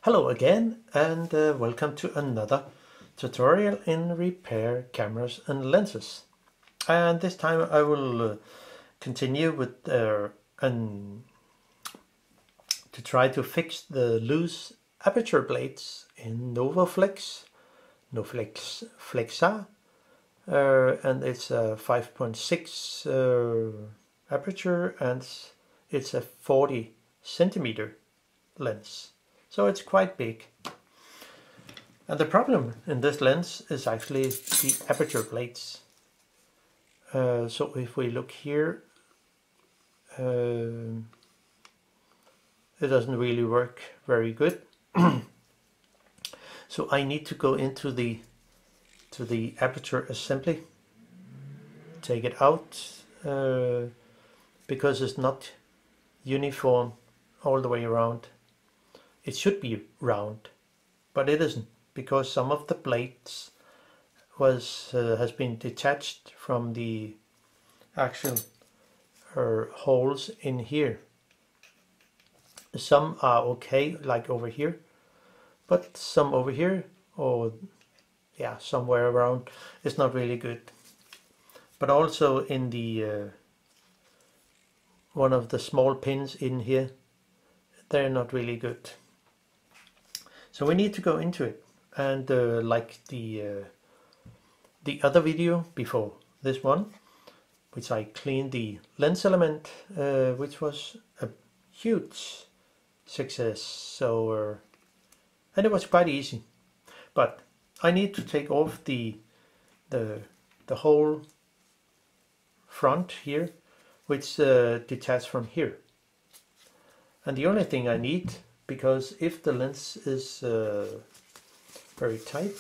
Hello again and welcome to another tutorial in repair cameras and lenses. And this time I will continue with to try to fix the loose aperture blades in Novoflex NOFLEXAR, and it's a 5.6 aperture and it's a 40 centimeter lens. So it's quite big. And the problem in this lens is actually the aperture blades. So if we look here, it doesn't really work very good. So I need to go into the aperture assembly, take it out, because it's not uniform all the way around. It should be round, but it isn't, because some of the blades has been detached from the actual holes in here. Some are okay, like over here, but some over here, or yeah, somewhere around, is not really good. But also in the one of the small pins in here, they're not really good. So we need to go into it, and like the other video before this one, which I cleaned the lens element, which was a huge success. So and it was quite easy, but I need to take off the whole front here, which detached from here. And the only thing I need, because if the lens is very tight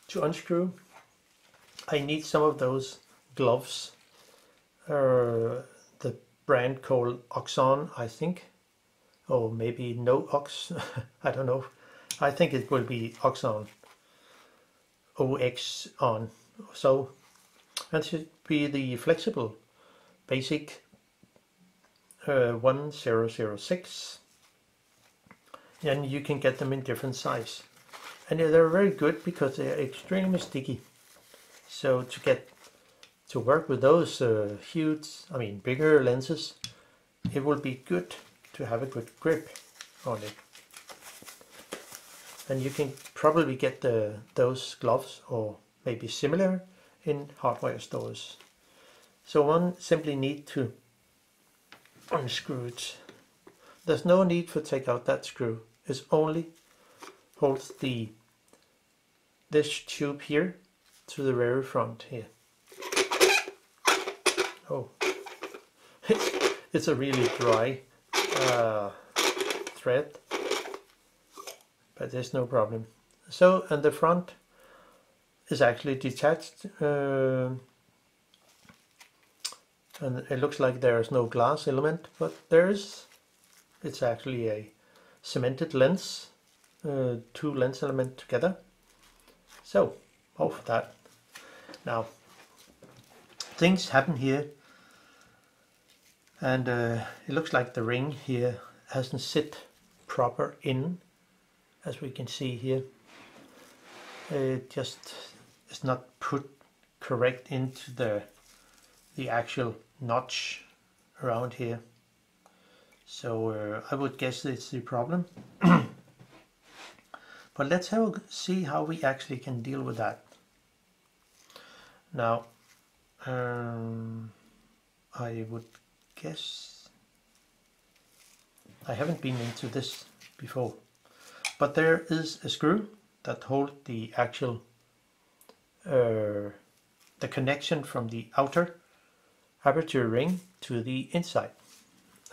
to unscrew, I need some of those gloves, the brand called Oxon, I think, or maybe no Ox, I don't know. I think it will be Oxon, OX on. So that should be the flexible basic 1006, and you can get them in different size, and they're very good because they're extremely sticky. So to work with those bigger lenses, it will be good to have a good grip on it. And you can probably get those gloves, or maybe similar, in hardware stores. So one simply need to unscrew it. There's no need to take out that screw. It only holds this tube here to the very front here. Oh, it's a really dry thread, but there's no problem. So, and the front is actually detached, and it looks like there's no glass element, but there's. It's actually a cemented lens, two lens elements together. So off that. Now things happen here, and it looks like the ring here hasn't sit proper in, as we can see here. It just is not put correct into the actual notch around here. So I would guess it's the problem. But let's see how we actually can deal with that. Now I would guess, I haven't been into this before, but there is a screw that holds the actual the connection from the outer aperture ring to the inside.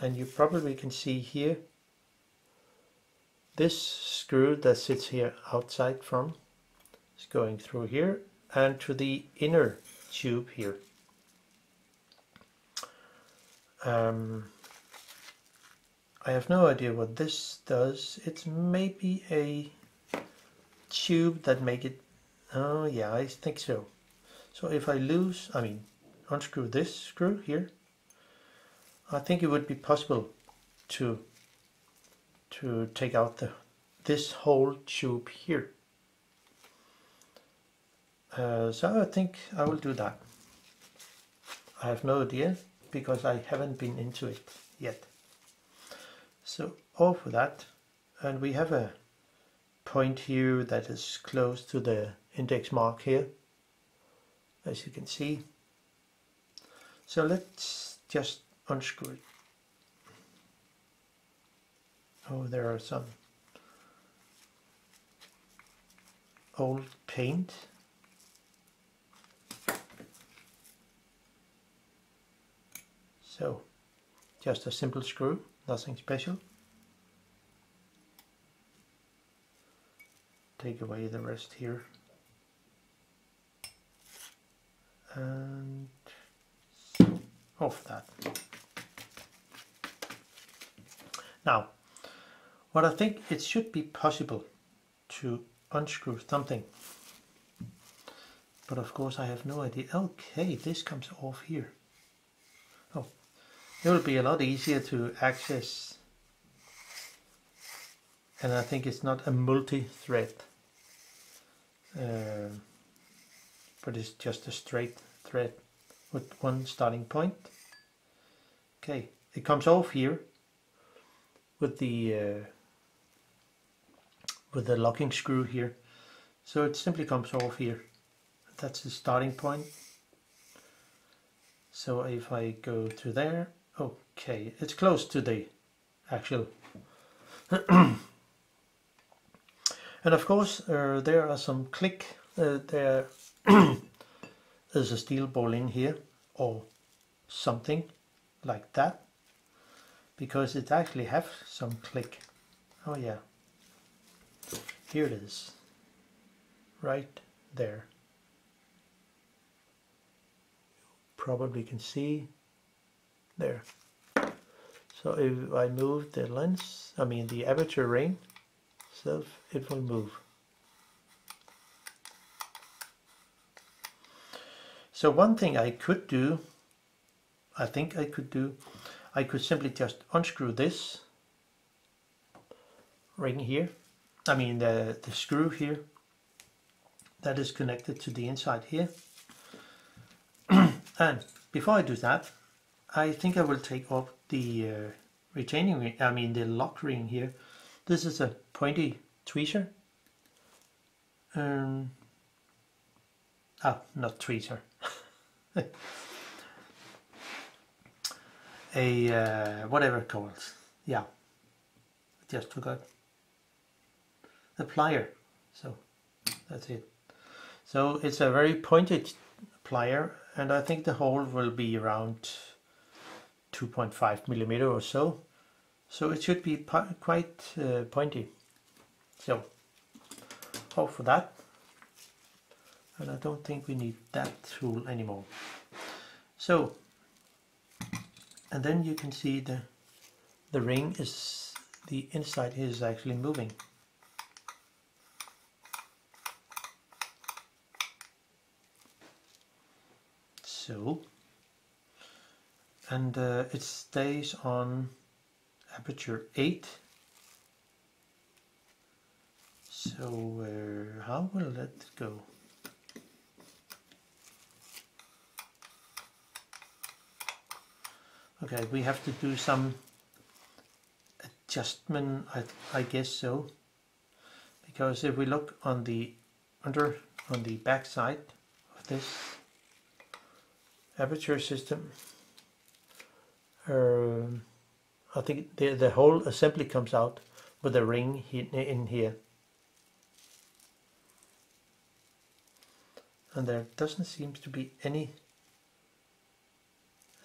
And you probably can see here this screw that sits here outside from is going through here and to the inner tube here. I have no idea what this does. It's maybe a tube that make it. Oh yeah, I think so. So if I unscrew this screw here, I think it would be possible to take out this whole tube here. So I think I will do that. I have no idea because I haven't been into it yet. So off with that, and we have a point here that is close to the index mark here, as you can see. So let's just unscrew it. Oh, there are some old paint. So just a simple screw, nothing special. Take away the rest here. And so off that. Now, what I think it should be possible to unscrew something. But of course I have no idea. Okay, this comes off here. Oh, it will be a lot easier to access. And I think it's not a multi-thread. But it's just a straight thread with one starting point. Okay, it comes off here with the locking screw here, so it simply comes off here. That's the starting point. So if I go to there, okay, it's close to the actual. And of course there are some click. There is a steel ball in here or something like that, because it actually have some click. Oh yeah, here it is, right there. Probably can see there. So if I move the lens, I mean the aperture ring itself, it will move. So one thing I could do, I think I could do, I could simply just unscrew this ring here. I mean the screw here that is connected to the inside here. And before I do that, I think I will take off the retaining ring, I mean the lock ring here. This is a pointy tweezer. Not tweezer. A whatever it calls. Yeah, just forgot. A plier. So that's it. So it's a very pointed plier, and I think the hole will be around 2.5 millimeter or so. So it should be quite pointy. So hope for that. And I don't think we need that tool anymore. So, and then you can see the ring is, the inside is actually moving. So, and it stays on aperture 8. So how will that go? Okay, we have to do some adjustment, I guess so, because if we look on the on the back side of this aperture system, I think the whole assembly comes out with a ring in here, and there doesn't seem to be any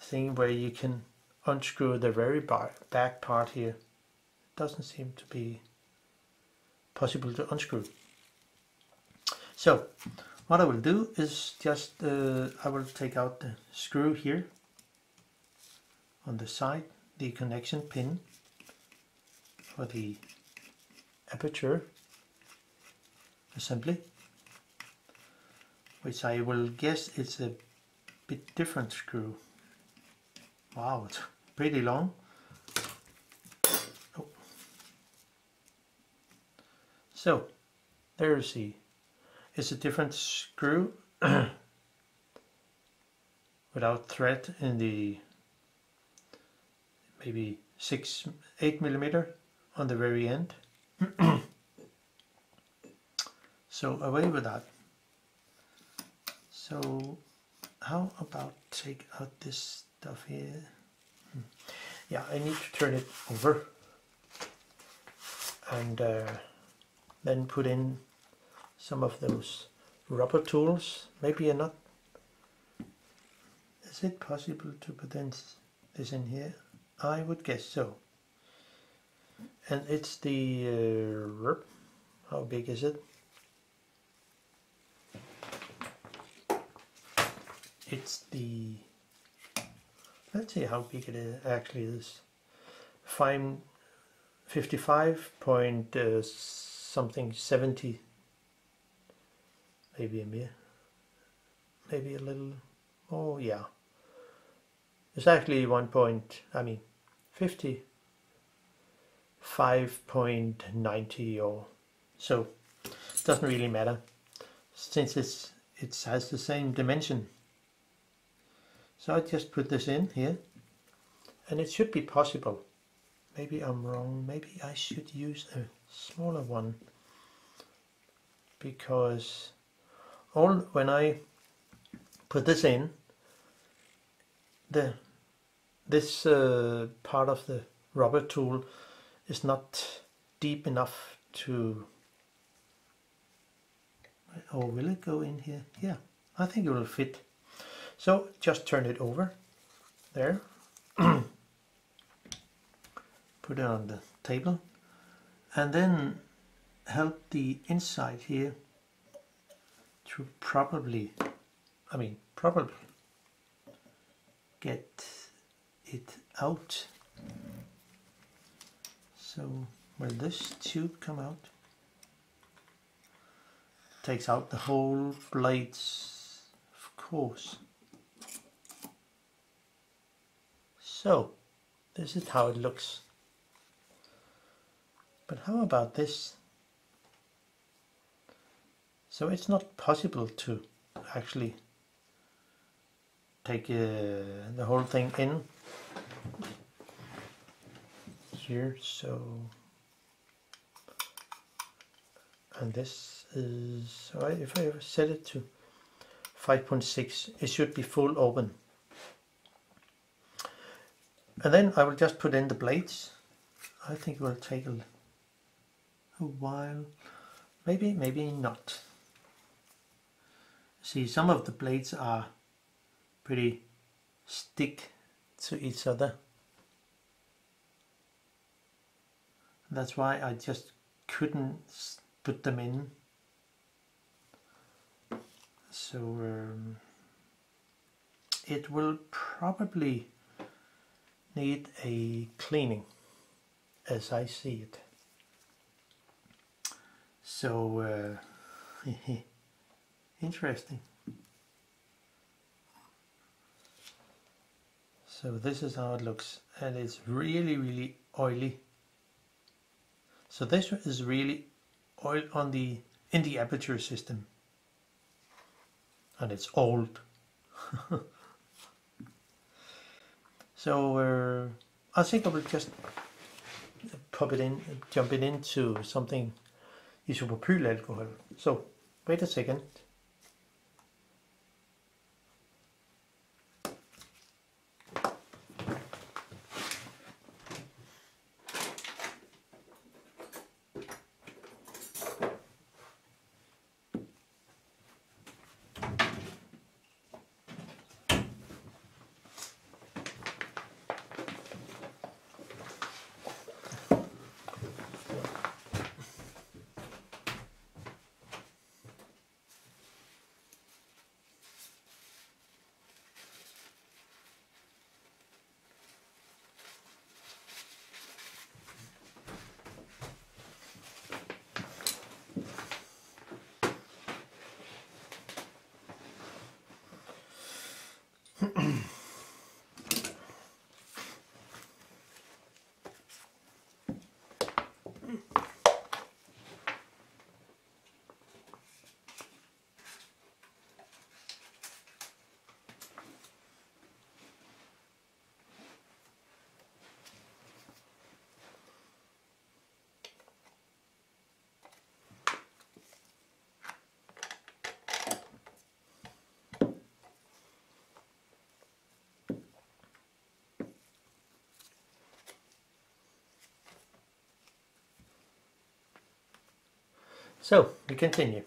thing where you can unscrew the very back part here. It doesn't seem to be possible to unscrew. So what I will do is just I will take out the screw here on the side, the connection pin for the aperture assembly, which I will guess it's a bit different screw. Wow, it's pretty long. Oh. So there you see, it's a different screw without thread in the maybe 8 millimeter on the very end. So away with that. So how about take out this stuff here? Yeah, I need to turn it over and then put in some of those rubber tools. Maybe not. Is it possible to put this in here? I would guess so. And it's the how big is it? It's the, let's see how big it is, actually is. 55 point something 70, maybe maybe a little. Oh yeah, it's actually 55.90 or so. It doesn't really matter since it has the same dimension. So I just put this in here, and it should be possible. Maybe I'm wrong. Maybe I should use a smaller one, because when I put this in, this part of the rubber tool is not deep enough to. Or will it go in here? Yeah, I think it will fit. So just turn it over there, put it on the table, and then help the inside here to probably get it out. So will this tube come out? Takes out the whole blades, of course. So this is how it looks. But how about this? So it's not possible to actually take the whole thing in here. So, and this is, so if I set it to 5.6, it should be full open. And then I will just put in the blades. I think it will take a while. Maybe not. See, some of the blades are pretty stick to each other. That's why I just couldn't put them in. So it will probably need a cleaning, as I see it. So interesting. So this is how it looks, and it's really oily. So this is really oil in the aperture system, and it's old. So I think I will just jump it into something isopropylalcohol. So wait a second. So we continue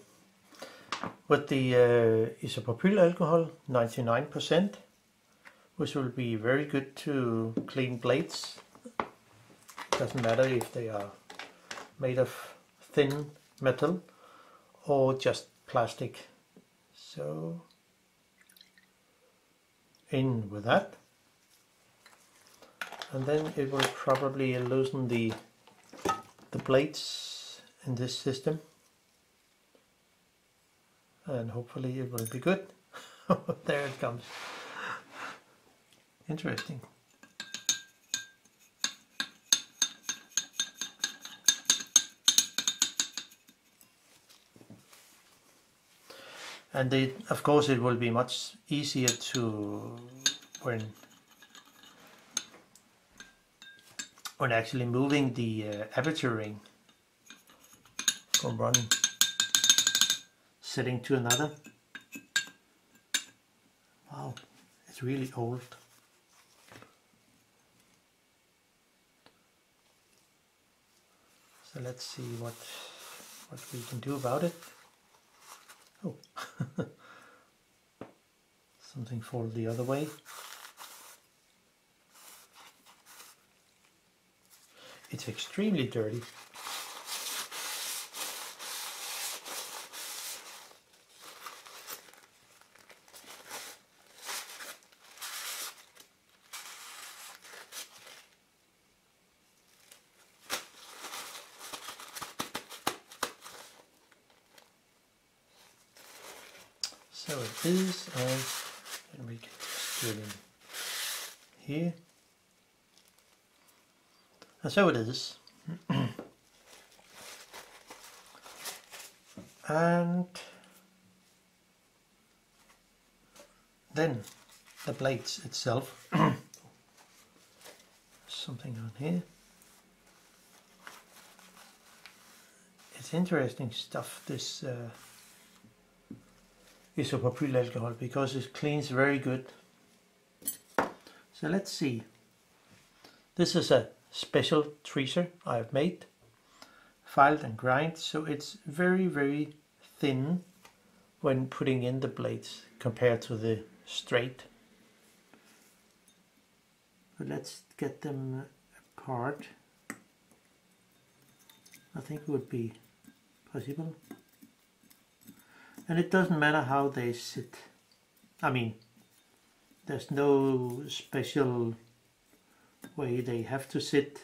with the isopropylalcohol 99%, which will be very good to clean plates. Doesn't matter if they are made of thin metal or just plastic. So in with that, and then it will probably loosen the plates in this system, and hopefully it will be good. There it comes. Interesting. And of course it will be much easier to when actually moving the aperture ring from one setting to another. Wow, it's really old. So let's see what we can do about it. Oh, something folded the other way. It's extremely dirty. So it is, and we can just do it in here. And so it is. And then the plates itself. Something on here. It's interesting stuff, this isopropylalcohol, because it cleans very good. So let's see. This is a special tweezer I have made, filed and grind, so it's very, very thin when putting in the blades compared to the straight. But let's get them apart. I think it would be possible. And it doesn't matter how they sit. I mean, there's no special way they have to sit.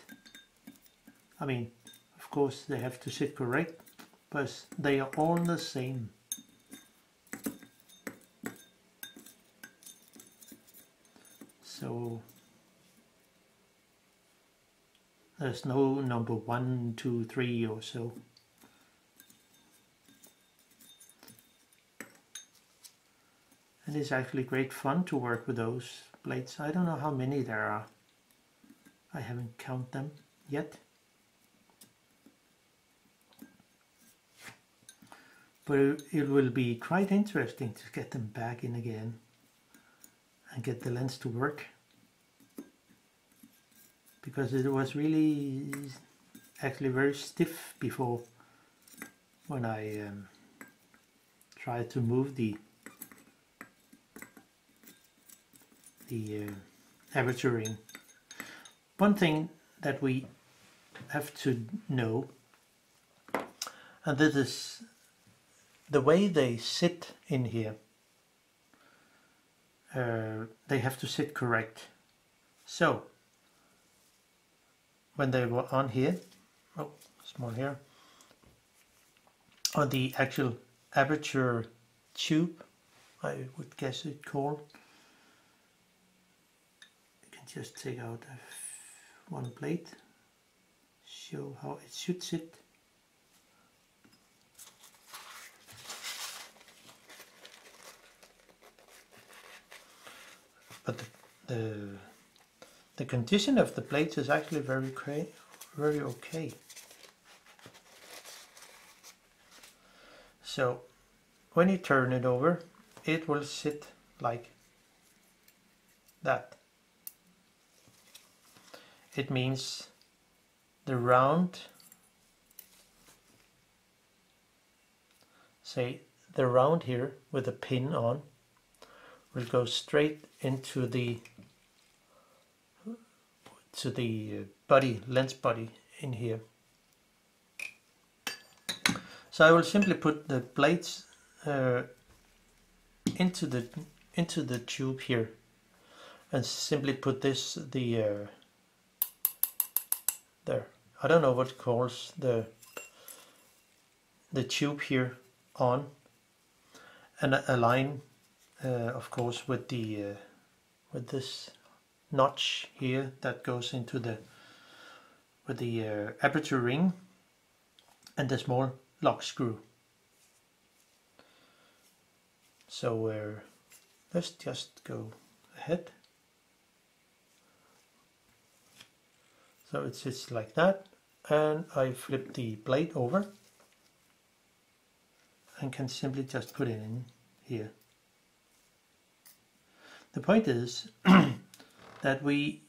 I mean, of course they have to sit correct, but they are all the same. So there's no number 1, 2, 3 or so. And it's actually great fun to work with those blades. I don't know how many there are. I haven't counted them yet. But it will be quite interesting to get them back in again and get the lens to work. Because it was really actually very stiff before when I tried to move the aperture ring. One thing that we have to know, and this is the way they sit in here. They have to sit correct. So when they were on here, oh, small hair, on the actual aperture tube, I would guess it called, just take out one plate, show how it should sit. But the condition of the plates is actually very okay. So when you turn it over, it will sit like that. It means the round say the round here with a pin on will go straight into the body, lens body in here. So I will simply put the blades into the tube here, and simply put this there. I don't know what it calls the tube here on, and align, of course, with the with this notch here that goes into the aperture ring and the small lock screw. So let's just go ahead. So it sits like that, and I flip the blade over and can simply just put it in here. The point is that we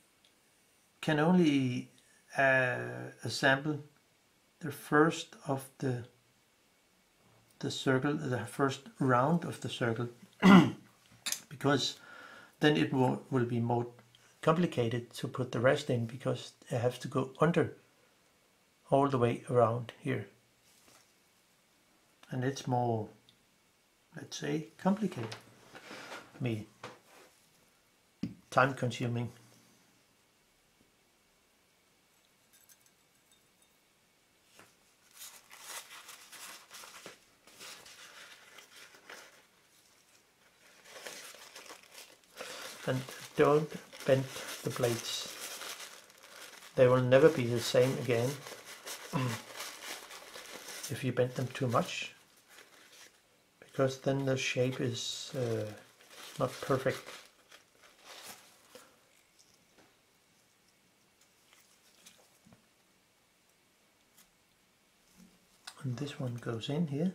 can only assemble the first of the circle, the first round of the circle, because then it will be more complicated to put the rest in, because I have to go under all the way around here, and it's more, let's say, complicated, time consuming. And don't bend the blades, they will never be the same again if you bend them too much, because then the shape is not perfect. And this one goes in here,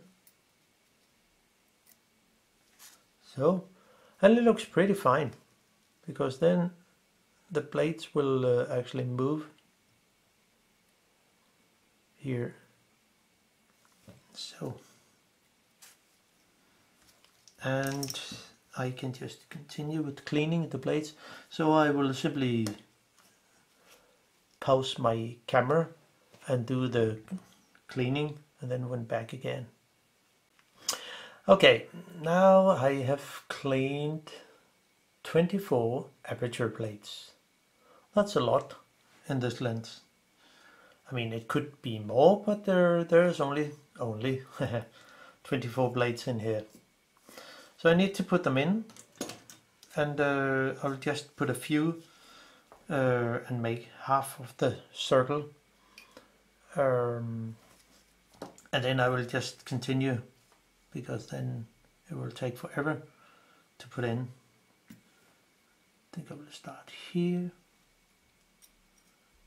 so, and it looks pretty fine, because then the blades will actually move here. So, and I can just continue with cleaning the blades. So I will simply pause my camera and do the cleaning, and then went back again. Okay, now I have cleaned 24 aperture blades. That's a lot in this lens. I mean, it could be more, but there's only 24 blades in here. So I need to put them in, and I'll just put a few and make half of the circle. And then I will just continue, because then it will take forever to put in. I think I will start here.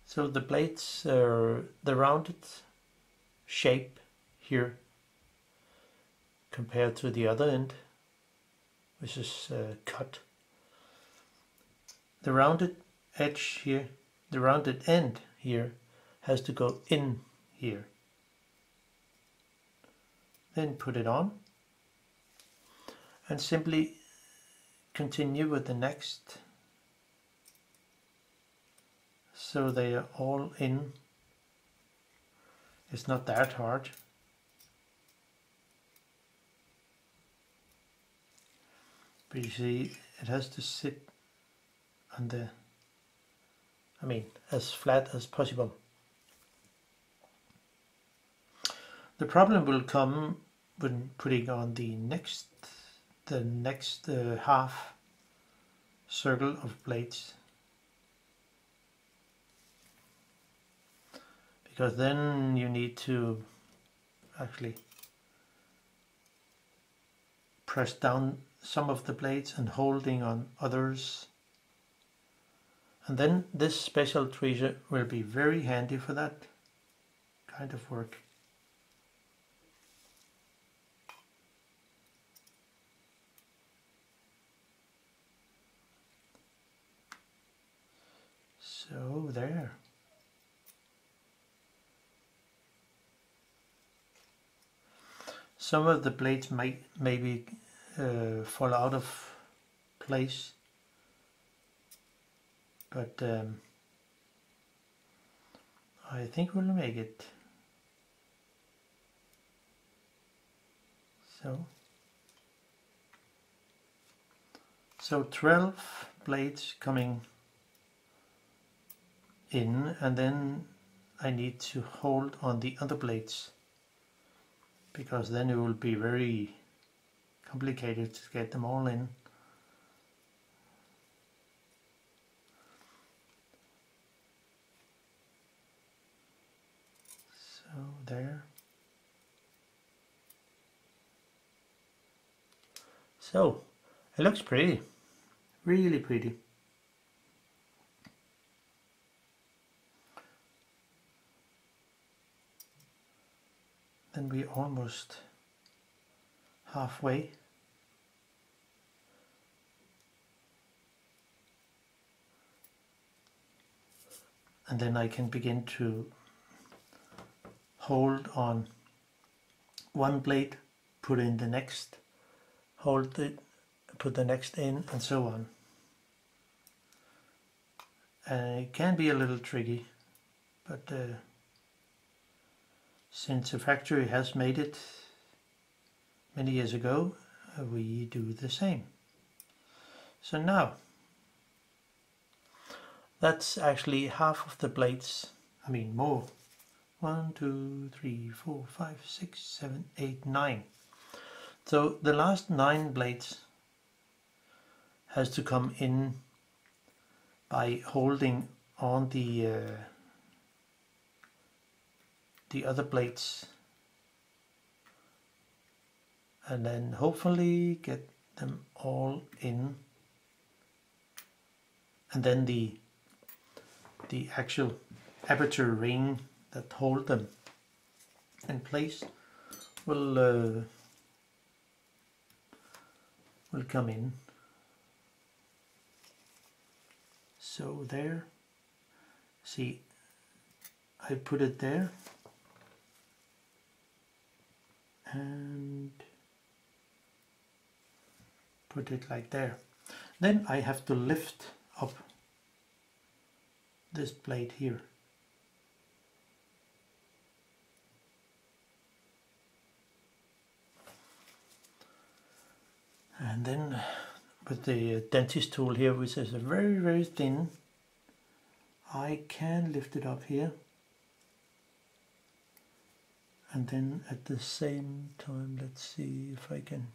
So the blades, the rounded shape here compared to the other end, which is cut. The rounded edge here, the rounded end here has to go in here. Then put it on and simply continue with the next, so they are all in. It's not that hard. But you see, it has to sit on the, I mean, as flat as possible. The problem will come when putting on the next half circle of blades, because then you need to actually press down some of the blades and holding on others, and then this special tweezer will be very handy for that kind of work. So there. some of the blades might maybe fall out of place, but I think we'll make it. So 12 blades coming in, and then I need to hold on the other blades, because then it will be very complicated to get them all in. So there. So it looks pretty, really pretty. Then we're almost halfway. And then I can begin to hold on one blade, put in the next, hold it, put the next in, and so on. And it can be a little tricky, but since the factory has made it many years ago, we do the same. So now, that's actually half of the blades, I mean more. 1, 2, 3, 4, 5, 6, 7, 8, 9. So the last 9 blades has to come in by holding on the other blades, and then hopefully get them all in, and then the actual aperture ring that hold them in place will come in. So there, see, I put it there and put it like there. Then I have to lift up this blade here. And then with the dentist tool here, which is very, very thin, I can lift it up here. And then at the same time, let's see if I can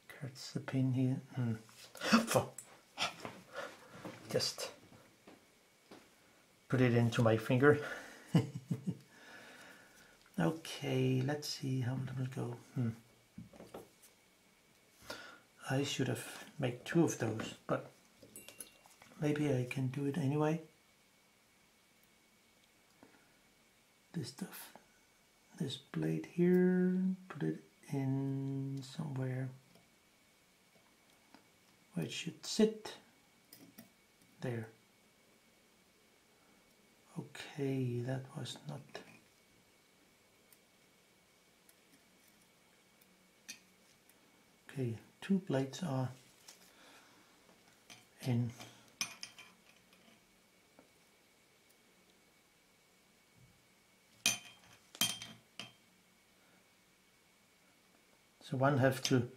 catch the pin here. Just put it into my finger. Okay, let's see how it will go. I should have made 2 of those, but maybe I can do it anyway. This stuff, this blade here, put it in somewhere where it should sit. There. Okay, that was not... Okay, 2 blades are in. So one have to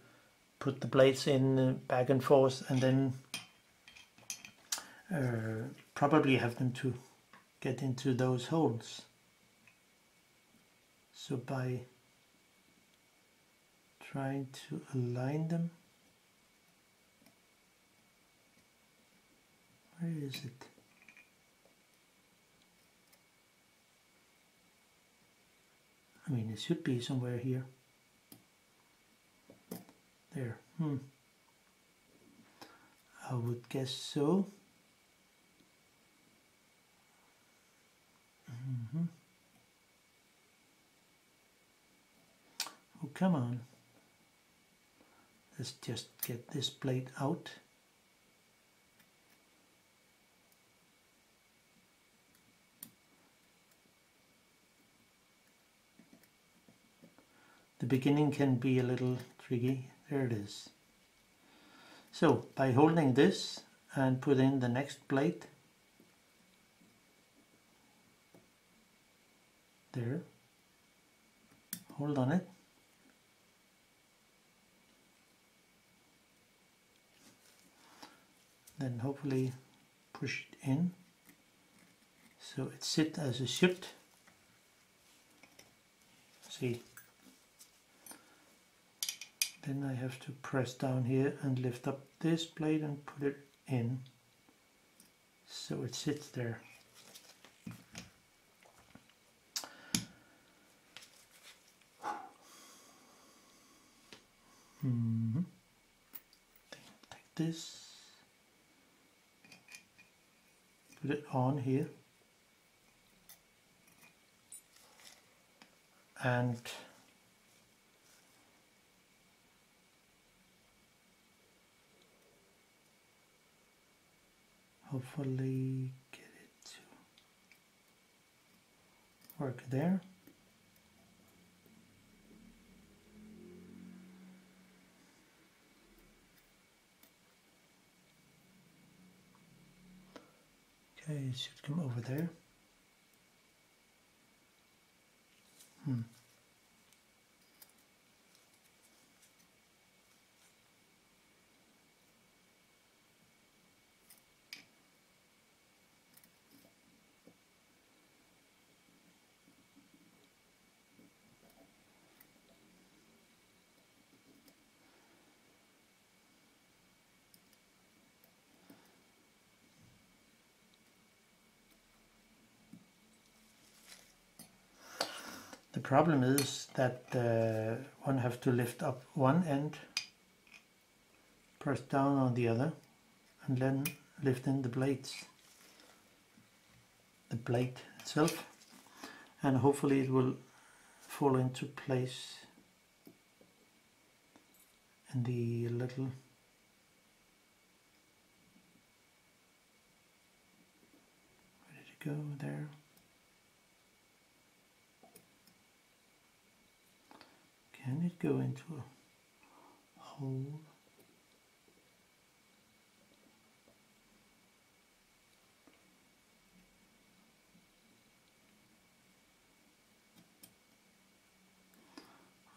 put the blades in back and forth, and then probably have them to get into those holes. So by trying to align them, where is it? I mean, it should be somewhere here. There. I would guess so. Oh, come on. Let's just get this blade out. the beginning can be a little tricky. There it is. So by holding this and put in the next plate there, hold on it, then hopefully push it in so it sits as it should. See, then I have to press down here and lift up this plate and put it in so it sits there. Take this, put it on here, and hopefully get it to work there. Okay, it should come over there. The problem is that one have to lift up one end, press down on the other, and then lift in the blades, the blade itself, and hopefully it will fall into place in the little where did it go there? Can it go into a hole?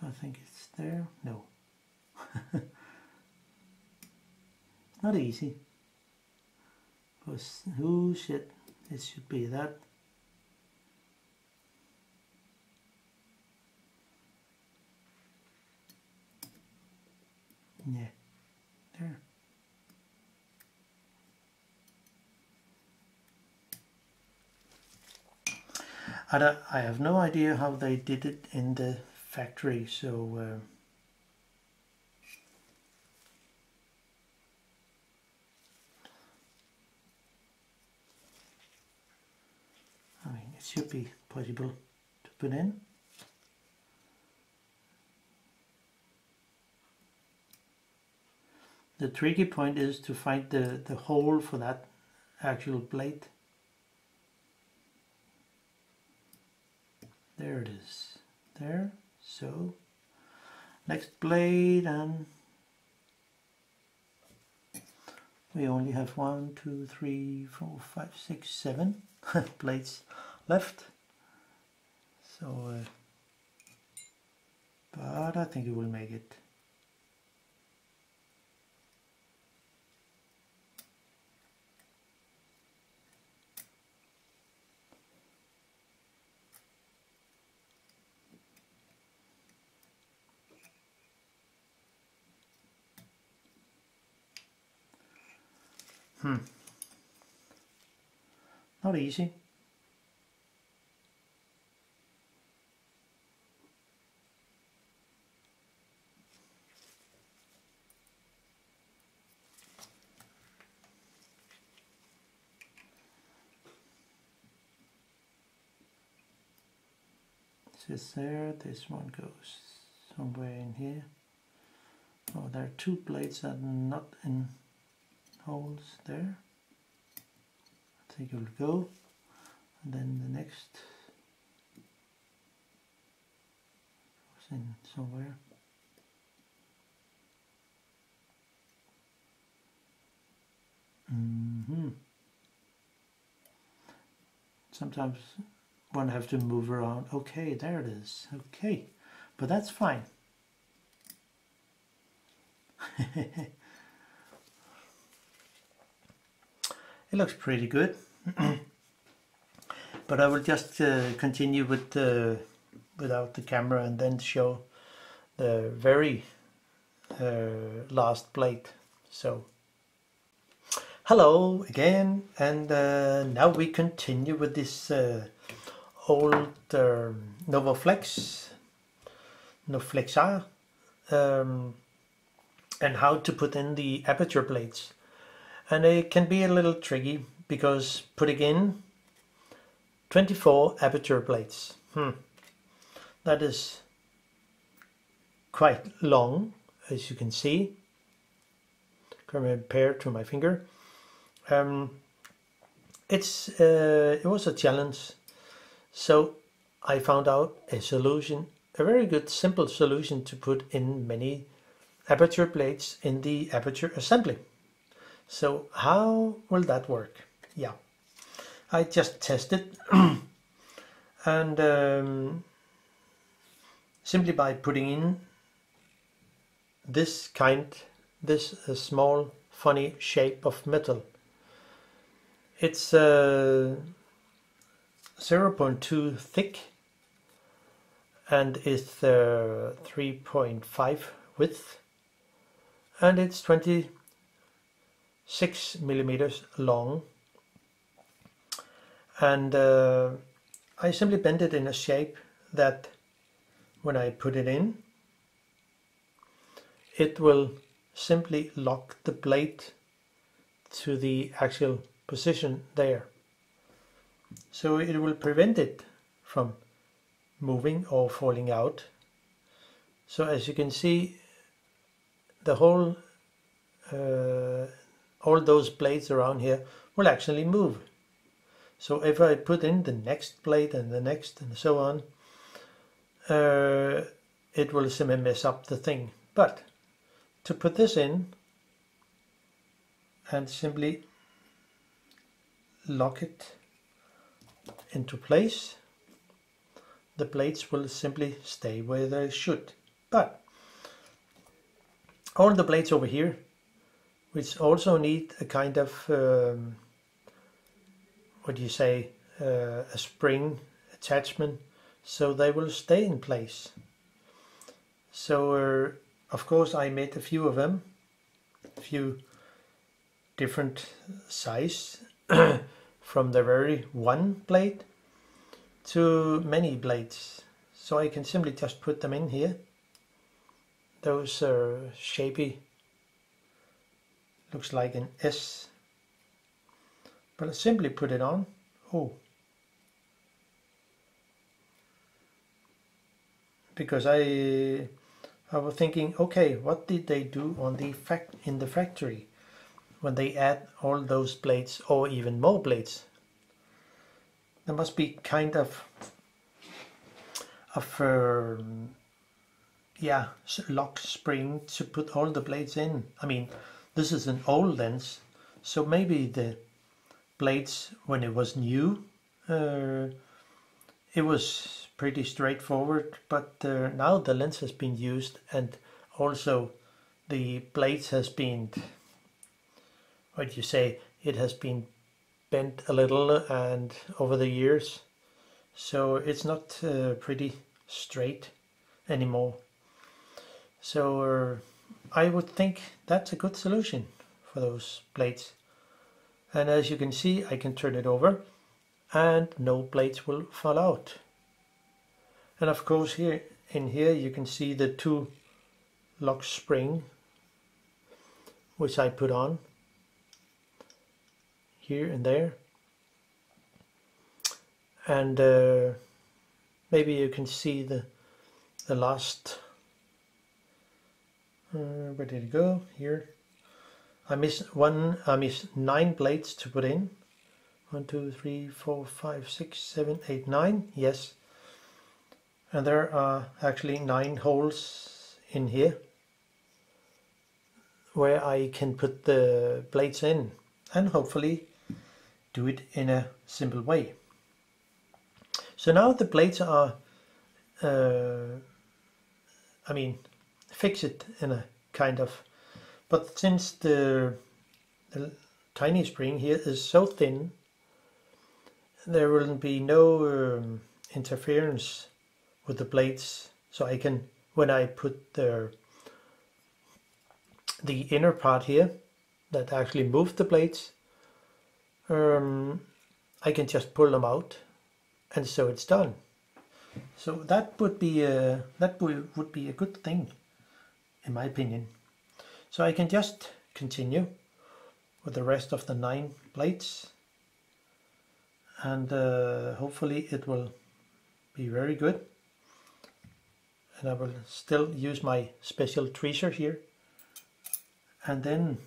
I think it's there. No. Not easy. Because oh shit, it should be that. Yeah, there. I have no idea how they did it in the factory, so I mean, it should be possible to put in. The tricky point is to find the hole for that actual blade. There it is. There. So next blade, and we only have 1, 2, 3, 4, 5, 6, 7 blades left. So, but I think it will make it. Not easy. This there, this one goes somewhere in here. Oh, there are two blades that are not in holes there. I think it will go. And then the next goes in somewhere. Sometimes one have to move around. Okay, there it is. Okay, but that's fine. It looks pretty good. But I will just continue with without the camera and then show the very last plate. So hello again, and now we continue with this old Novoflex NOFLEXAR and how to put in the aperture plates. And it can be a little tricky because putting in 24 aperture plates, that is quite long, as you can see compared to my finger. It was a challenge, so I found out a solution, a very good simple solution to put in many aperture plates in the aperture assembly. So how will that work? Yeah, I just tested and simply by putting in this small funny shape of metal. It's 0.2 thick and is 3.5 width, and it's 26 millimeters long. And I simply bent it in a shape that when I put it in, it will simply lock the plate to the actual position there. So it will prevent it from moving or falling out. So as you can see, the whole all those plates around here will actually move. So if I put in the next plate and the next and so on, it will simply mess up the thing. But to put this in and simply lock it into place, the plates will simply stay where they should. But all the plates over here, which also need a kind of what do you say, a spring attachment, so they will stay in place. So of course I made a few of them, a few different size from the very one plate to many plates. So I can simply just put them in here. Those are shapy, looks like an S, but I simply put it on. Because I was thinking, okay, what did they do on in the factory when they add all those plates or even more plates? There must be kind of lock spring to put all the plates in. I mean, this is an old lens, so maybe the plates when it was new, it was pretty straightforward, but now the lens has been used and also the plates has been, what do you say, it has been bent a little and over the years, so it's not pretty straight anymore. So I would think that's a good solution for those plates. And as you can see, I can turn it over and no plates will fall out. And of course here you can see the two lock spring which I put on here and there. And maybe you can see the last, where did it go? Here. I missed 9 plates to put in. 1, 2, 3, 4, 5, 6, 7, 8, 9. Yes. And there are actually 9 holes in here where I can put the blades in and hopefully do it in a simple way. So now the blades are fixed in a kind of, but since the tiny spring here is so thin, there will be no interference with the blades. So I can, when I put the inner part here that actually moves the blades, I can just pull them out, and so it's done. So that would be a good thing, in my opinion. So I can just continue with the rest of the 9 blades, and hopefully it will be very good. And I will still use my special tweezer here, and then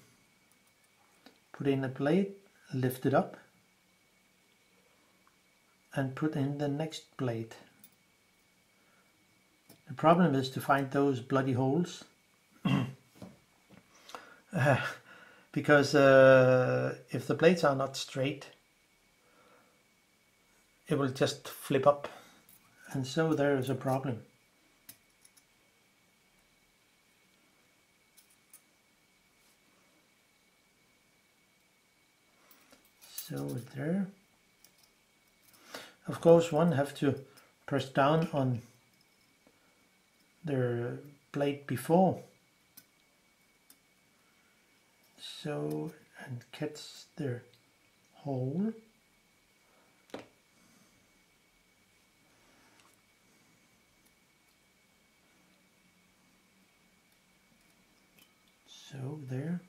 put in a blade, lift it up, and put in the next blade. The problem is to find those bloody holes because if the blades are not straight, it will just flip up, and so there is a problem. So there. Of course, one have to press down on the blade before, so, and catch the hole. So there.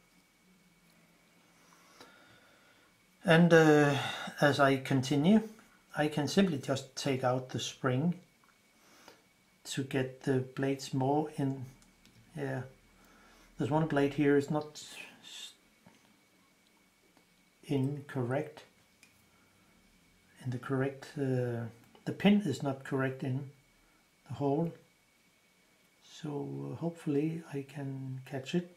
And as I continue, I can simply just take out the spring to get the blades more in. Yeah, there's one blade here is not incorrect. In the correct, the pin is not correct in the hole. So hopefully I can catch it.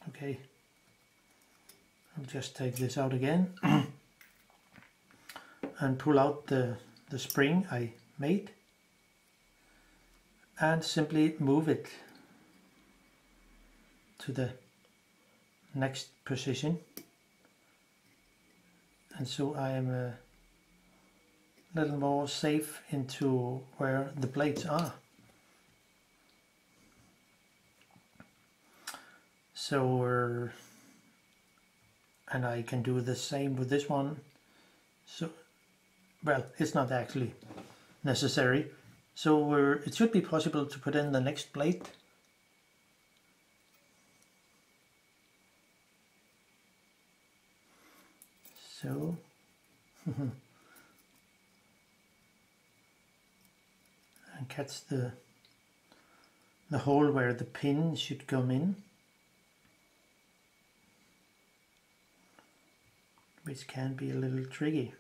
Okay, I'll just take this out again and pull out the spring I made and simply move it to the next position, and so I am a little more safe into where the blades are. So and I can do the same with this one. So, well, it's not actually necessary. So it should be possible to put in the next blade. So and catch the hole where the pin should come in, which can be a little tricky.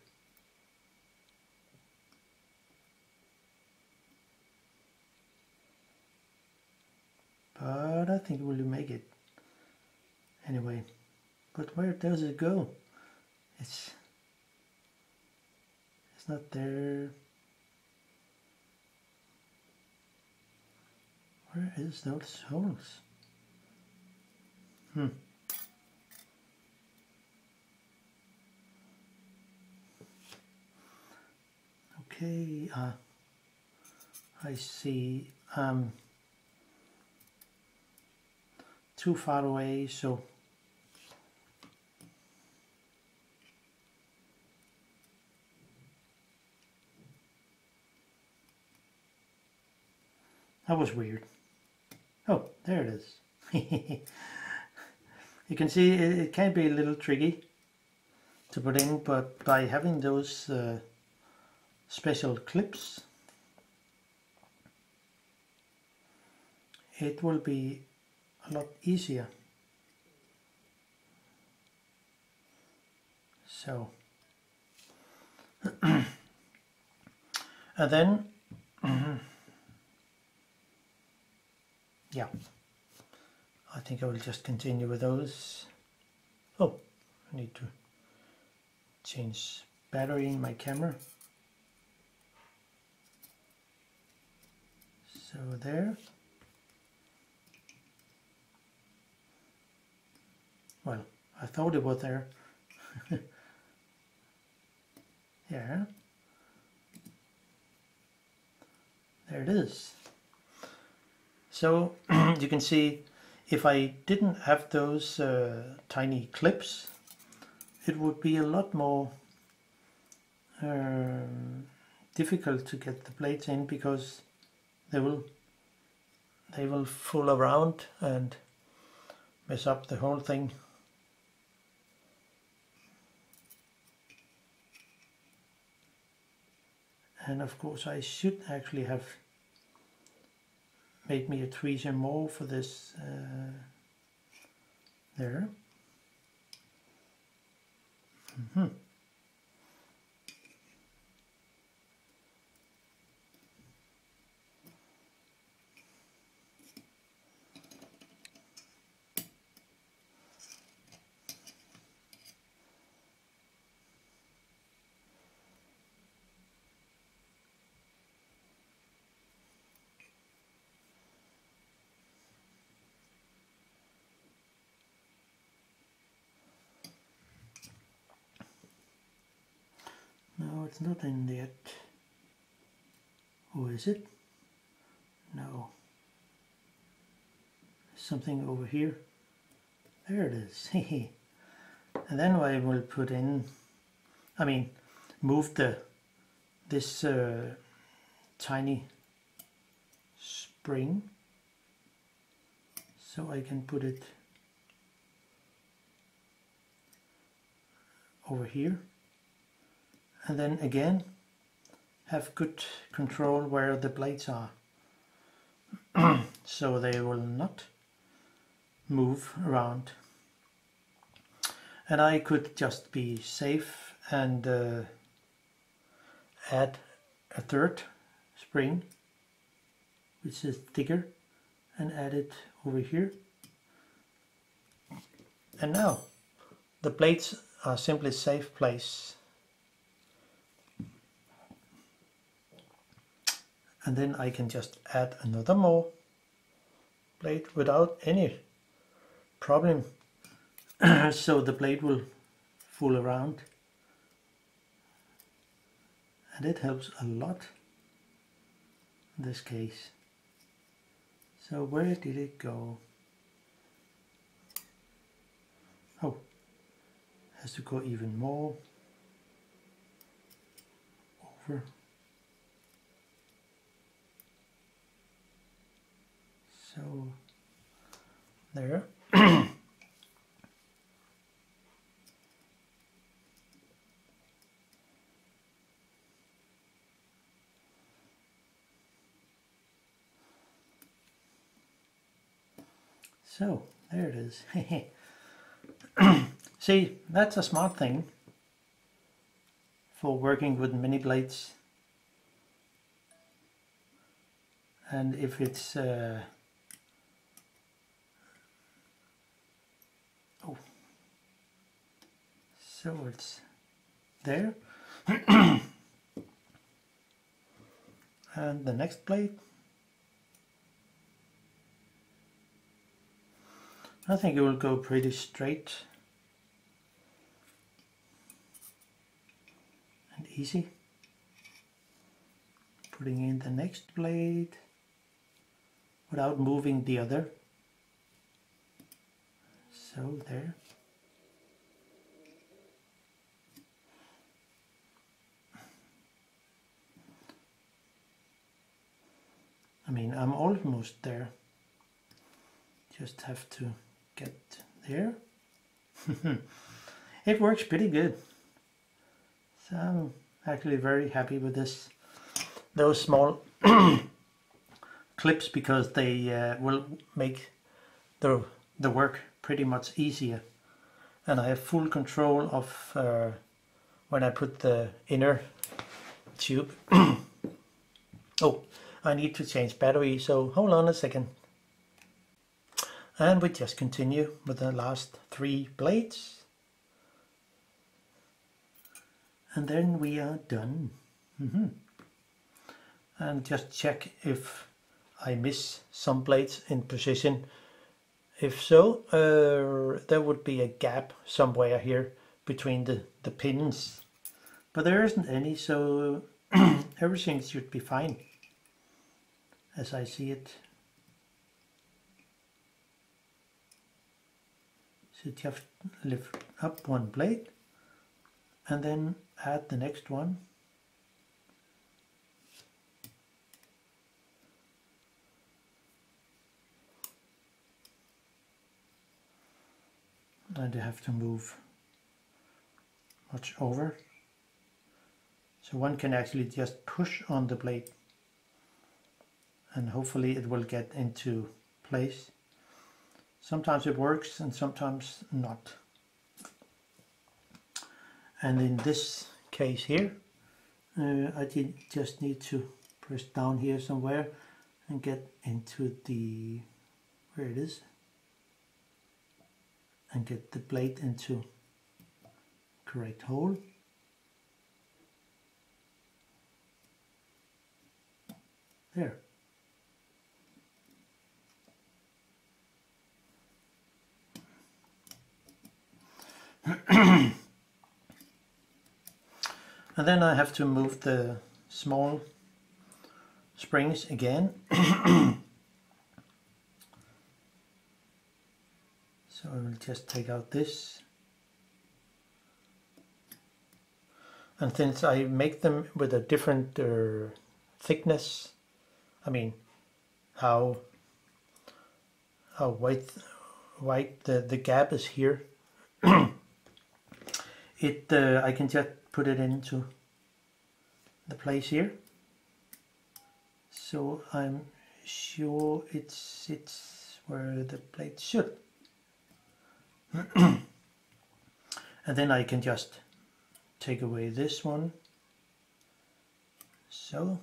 But I think we'll make it anyway. But where does it go? It's not there. Where is those holes? Okay, I see. Too far away, so that was weird. Oh, there it is. You can see it can be a little tricky to put in, but by having those special clips, it will be a lot easier. So, and then, yeah, I think I will just continue with those. Oh, I need to change battery in my camera. So there. Well, I thought it was there. Yeah. There it is. So you can see, if I didn't have those tiny clips, it would be a lot more difficult to get the plates in, because they will fool around and mess up the whole thing. And of course I should actually have made me a tweezer more for this there. No, it's not in yet. Or is it? No. Something over here. There it is. And then I will put in, move this tiny spring, so I can put it over here. And then again, have good control where the blades are, so they will not move around. And I could just be safe and add a third spring, which is thicker, and add it over here. And now the blades are simply safe place. And then I can just add another more blade without any problem. So the blade will fool around, and it helps a lot in this case. So where did it go? Oh, has to go even more over. So there. So there it is. See, that's a smart thing for working with mini blades. And if it's so it's there. And the next blade, I think it will go pretty straight and easy. Putting in the next blade without moving the other. So there. I'm almost there. Just have to get there. It works pretty good. So Actually very happy with this. Those small clips, because they will make the work pretty much easier. And I have full control of when I put the inner tube. Oh, I need to change battery, so hold on a second. And we just continue with the last 3 blades. And then we are done. And just check if I miss some blades in position. If so, there would be a gap somewhere here between the pins. But there isn't any, so everything should be fine, as I see it. So just lift up one blade and then add the next one. And you have to move much over. So one can actually just push on the blade and hopefully it will get into place. Sometimes it works and sometimes not. And in this case here, I just need to press down here somewhere and get into the, where it is, and get the blade into correct hole. There. And then I have to move the small springs again. So I will just take out this. And since I make them with a different thickness, I mean how wide the gap is here, I can just put it into the place here, so I'm sure it sits where the plate should. And then I can just take away this one. So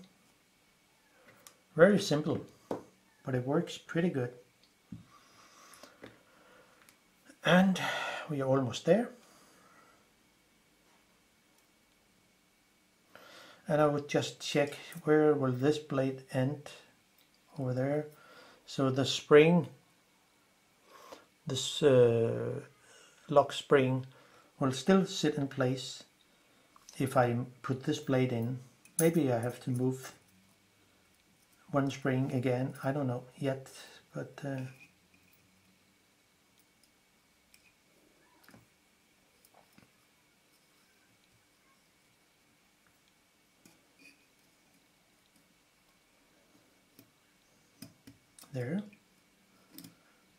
very simple, but it works pretty good. And we are almost there. And I would just check where will this blade end, over there. So the spring, this lock spring, will still sit in place if I put this blade in. Maybe I have to move one spring again, I don't know yet, but there.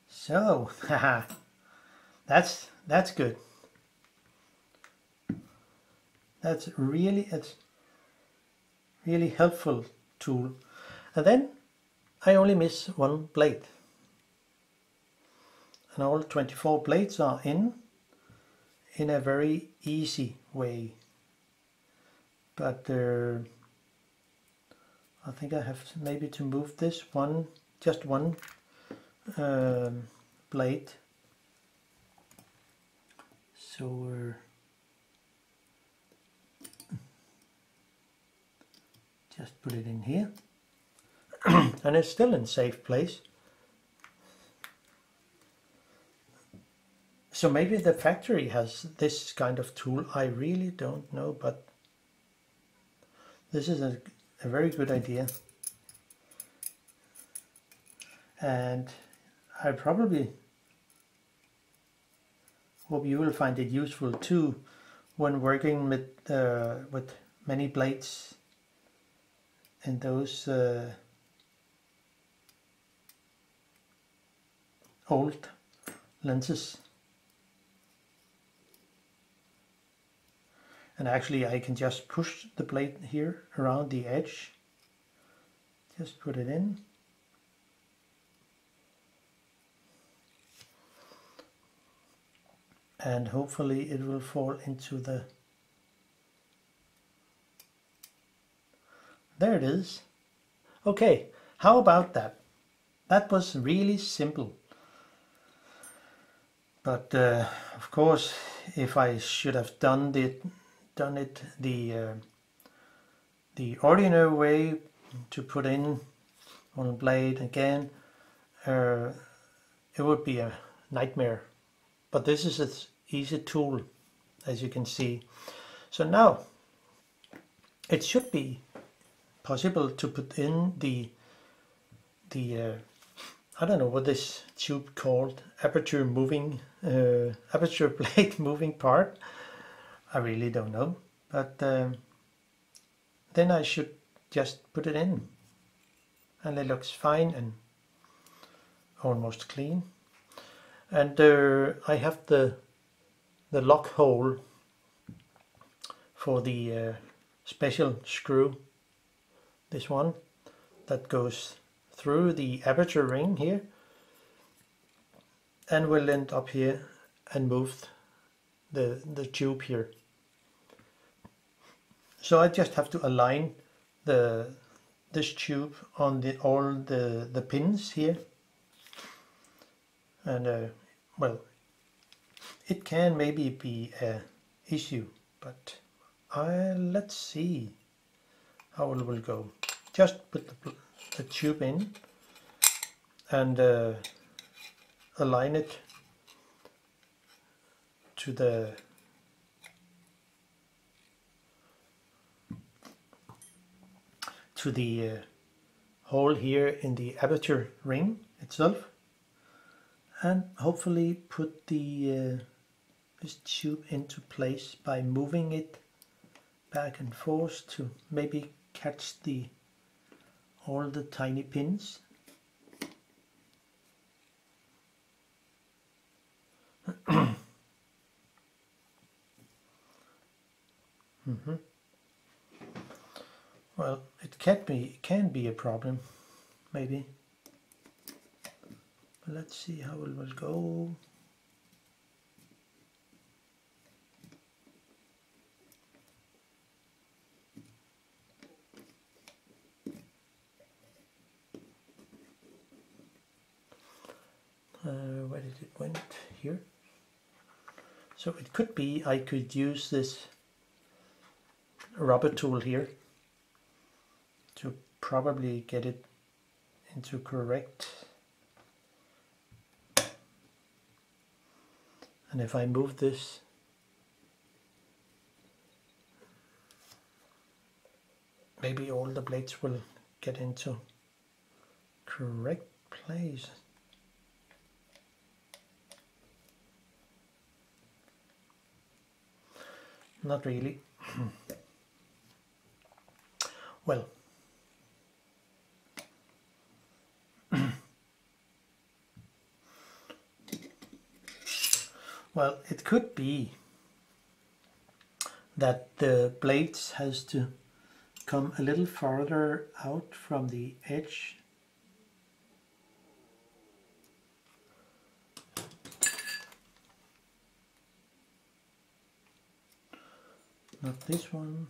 So, haha, that's good. It's really helpful tool. And then I only miss one blade. And all 24 blades are in a very easy way. But I think I have maybe to move this one, just one blade. So just put it in here. And it's still in safe place. So maybe the factory has this kind of tool, I really don't know, but this is a very good idea. And I probably hope you will find it useful too when working with many blades and those old lenses. And actually I can just push the blade here around the edge, just put it in, and hopefully it will fall into the, there it is. Okay, how about that? That was really simple. But of course, if I should have done it the ordinary way, to put in one blade again, it would be a nightmare. But this is an easy tool, as you can see. So now it should be possible to put in the I don't know what this tube called, aperture plate moving part. I really don't know, but then I should just put it in, and it looks fine and almost clean. And I have the lock hole for the special screw, this one that goes through the aperture ring here and will end up here and move the tube here. So I just have to align this tube on all the pins here, and well, it can maybe be an issue, but let's see how it will go. Just put the tube in and align it to the hole here in the aperture ring itself, and hopefully put this tube into place by moving it back and forth to maybe catch all the tiny pins. Well, it can be a problem, maybe. But let's see how it will go. Where did it went? Here. So it could be I could use this rubber tool here to probably get it into correct. And if I move this, maybe all the blades will get into correct place. Not really. Well, well, it could be that the blades has to come a little farther out from the edge. Not this one.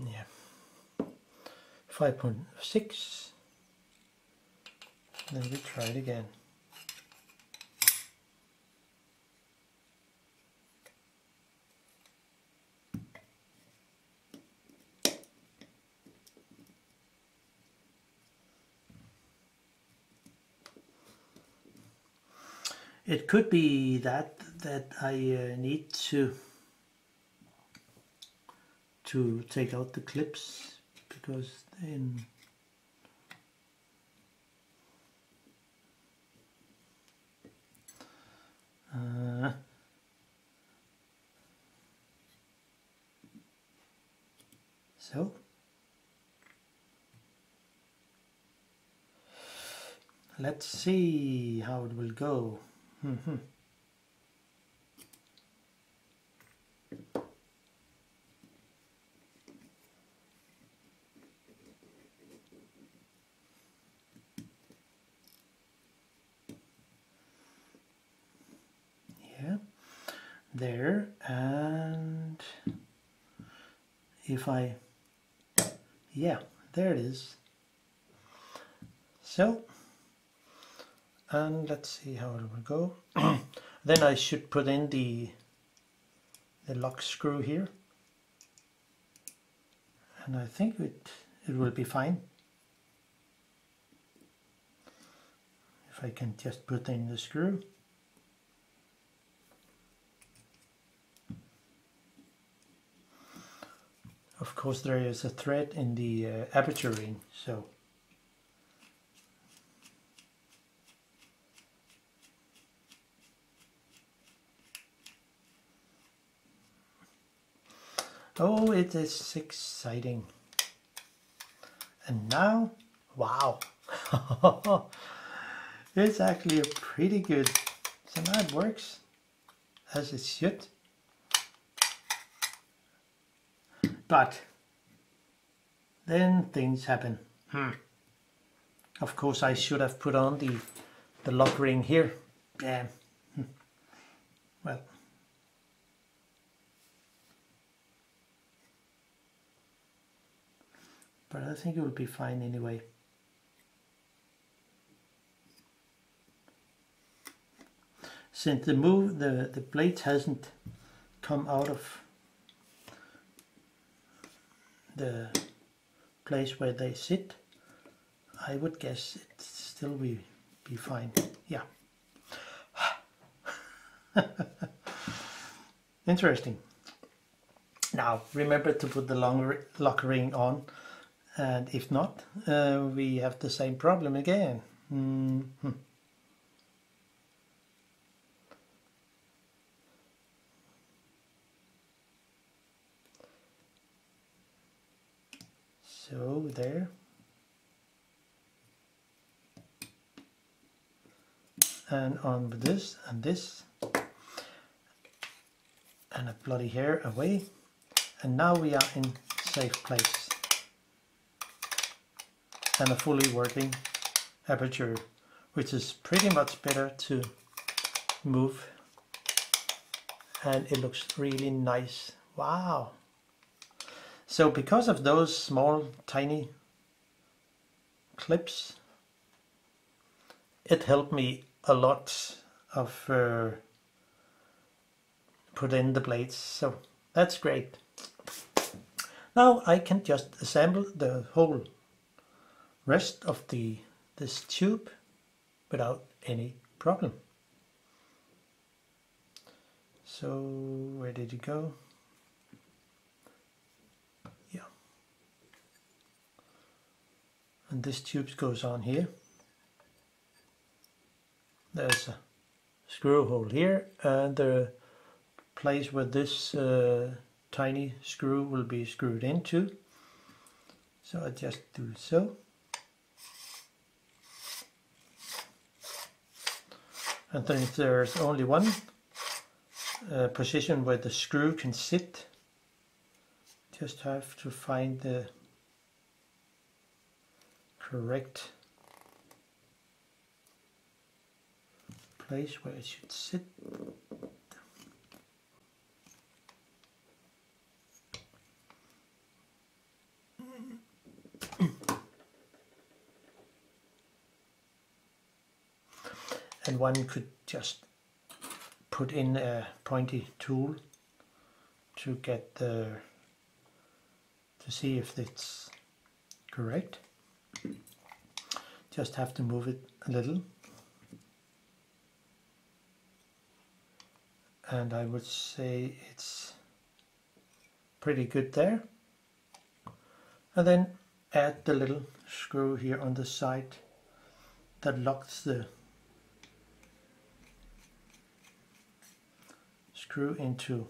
Yeah, 5.6. Then we try it again. It could be that I need to take out the clips, because So let's see how it will go. Yeah, there, and if I, yeah, there it is. So, and let's see how it will go. Then I should put in the lock screw here, and I think it will be fine. If I can just put in the screw. Of course there is a thread in the aperture ring, so oh, it is exciting. And now, wow, it's actually pretty good. So now it works as it should. But then things happen. Of course I should have put on the lock ring here. Yeah. Well. But I think it will be fine anyway. Since the blade hasn't come out of the place where they sit, I would guess it still will be fine. Yeah. Interesting. Now remember to put the lock ring on, and if not, we have the same problem again. So there, and on with this and this, and a bloody hair away, and now we are in safe place and a fully working aperture, which is pretty much better to move, and it looks really nice. Wow. So because of those small tiny clips, it helped me a lot of put in the blades, so that's great. Now I can just assemble the whole rest of this tube without any problem. So where did it go? Yeah. And this tube goes on here. There's a screw hole here, and the place where this tiny screw will be screwed into. So I just do so. And then if there's only one position where the screw can sit, just have to find the correct place where it should sit. And one could just put in a pointy tool to get to see if it's correct. Just have to move it a little, and I would say it's pretty good there. And then add the little screw here on the side that locks the screw into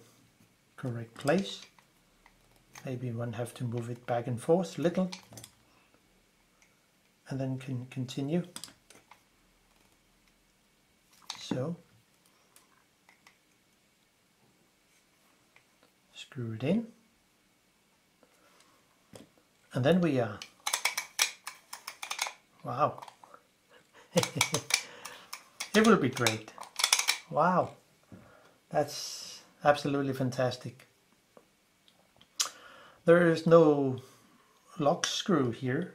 correct place. Maybe one have to move it back and forth a little, and then can continue. So screw it in, and then we are, wow, it will be great. Wow, that's absolutely fantastic. There is no lock screw here,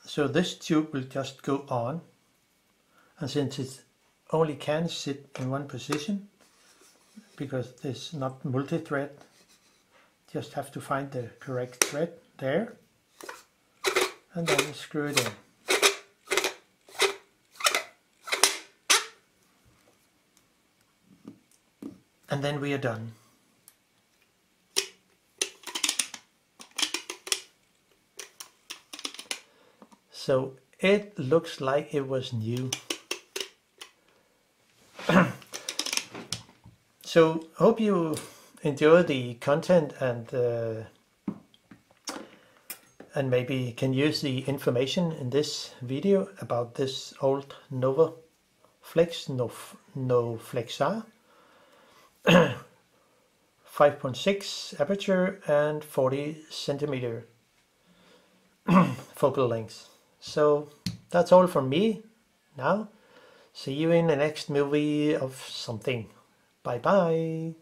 so this tube will just go on, and since it only can sit in one position, because it's not multi-thread, just have to find the correct thread there, and then screw it in. And then we are done. So it looks like it was new. So hope you enjoy the content and maybe can use the information in this video about this old Novoflex NOFLEXAR 5.6 aperture and 40 centimeter focal length. So that's all from me now. See you in the next movie of something. Bye bye.